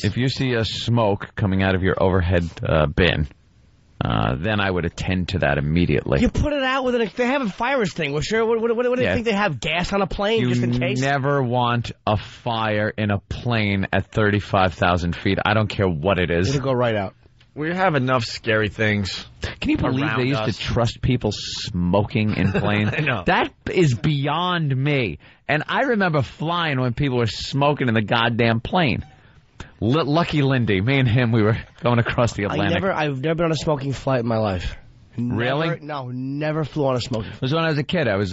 kids. If you see a smoke coming out of your overhead bin, then I would attend to that immediately. You put it out with they have a fire extinguisher. What do you think they have gas on a plane just in case? You never want a fire in a plane at 35,000 feet. I don't care what it is. It'll go right out. We have enough scary things. Can you believe they used to trust people smoking in planes? I know. That is beyond me. And I remember flying when people were smoking in the goddamn plane. Lucky Lindy, me and him, we were going across the Atlantic. I've never been on a smoking flight in my life. Really? No, never flew on a smoking flight. It was when I was a kid. I was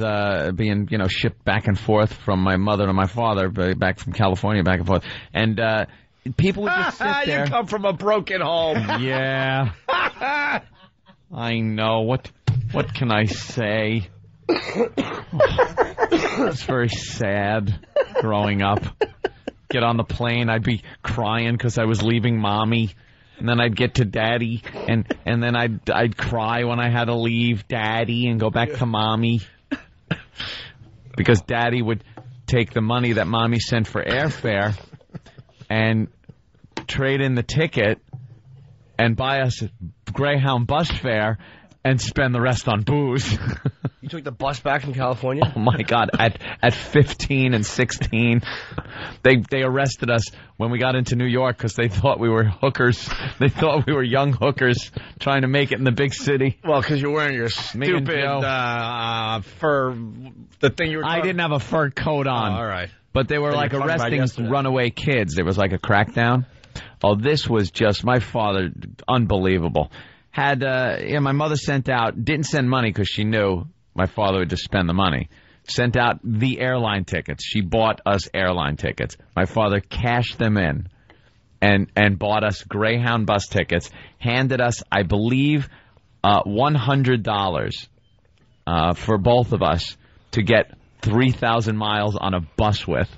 being, shipped back and forth from my mother to my father, back from California, back and forth. And people would just sit there. You come from a broken home. Yeah. I know. What can I say? It's very sad growing up. Get on the plane, I'd be crying because I was leaving Mommy. And then I'd get to Daddy, and then I'd cry when I had to leave Daddy and go back to Mommy. Because Daddy would take the money that Mommy sent for airfare and trade in the ticket and buy us a Greyhound bus fare and spend the rest on booze. You took the bus back from California? Oh, my God. At 15 and 16, they arrested us when we got into New York because they thought we were hookers. They thought we were young hookers trying to make it in the big city. Well, because you're wearing your stupid fur, the thing you were I didn't have a fur coat on. Oh, all right. But they were like arresting runaway kids. There was like a crackdown. Oh, this was just my father, unbelievable. Had my mother sent out, didn't send money because she knew my father would just spend the money. Sent out the airline tickets. She bought us airline tickets. My father cashed them in and bought us Greyhound bus tickets. Handed us, I believe, $100 for both of us to get 3,000 miles on a bus with.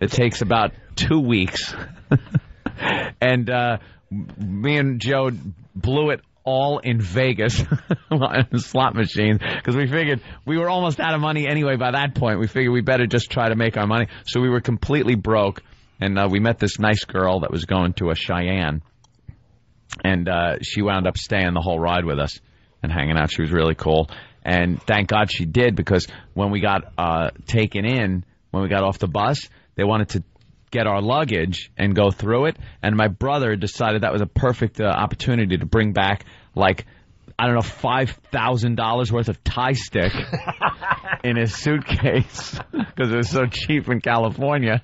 It takes about 2 weeks. And me and Joe blew it all in Vegas on a slot machine because we figured we were almost out of money anyway by that point. We figured we better just try to make our money. So we were completely broke, and we met this nice girl that was going to a Cheyenne, and she wound up staying the whole ride with us and hanging out. She was really cool, and thank God she did because when we got taken in, when we got off the bus, they wanted to get our luggage and go through it, and my brother decided that was a perfect opportunity to bring back $5,000 worth of Thai stick in his suitcase because it was so cheap in California.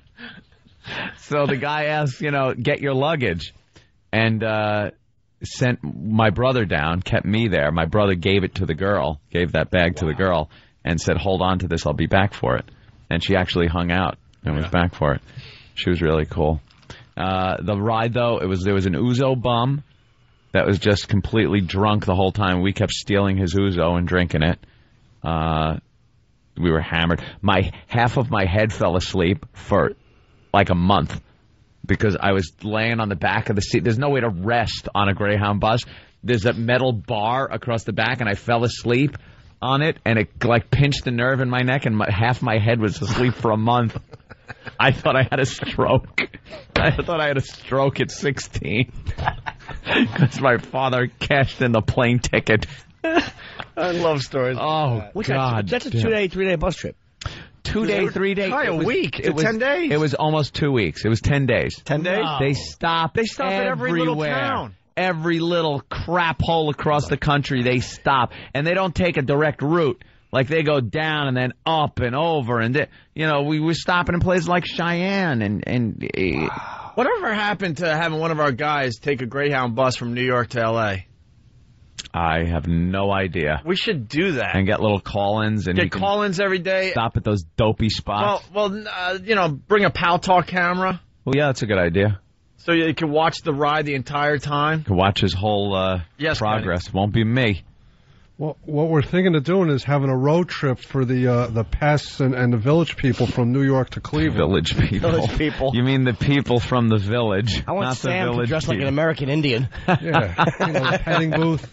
So the guy asked, get your luggage, and sent my brother down, kept me there. My brother gave it to the girl, gave that bag to the girl, and said, hold on to this, I'll be back for it. And she actually hung out and was back for it. She was really cool. The ride, though, there was an Ouzo bum that was just completely drunk the whole time. We kept stealing his Ouzo and drinking it. We were hammered. Half of my head fell asleep for like a month because I was laying on the back of the seat. There's no way to rest on a Greyhound bus. There's a metal bar across the back, and I fell asleep on it, and it like pinched the nerve in my neck, and half my head was asleep for a month. I thought I had a stroke. I thought I had a stroke at 16 because my father cashed in the plane ticket. I love stories. Oh, God. That's a 2-day, 3-day bus trip. 2-day, 3-day. A week. It was 10 days. It was almost 2 weeks. It was 10 days. 10 days? No. They stop at every little town. Every little crap hole across the country, they stop. And they don't take a direct route. Like, they go down and then up and over. And, we were stopping in places like Cheyenne. Whatever happened to having one of our guys take a Greyhound bus from New York to L.A.? I have no idea. We should do that. And get little call-ins. And get call-ins every day. Stop at those dopey spots. Well, bring a Pal Talk camera. Well, yeah, that's a good idea. So you can watch the ride the entire time? You can watch his whole progress. Kenny. Won't be me. Well, what we're thinking of doing is having a road trip for the pests and the village people from New York to Cleveland. Village people. Village people. You mean the people from the village? I want not Sam the village to dress people. like an American Indian. Yeah, the petting booth.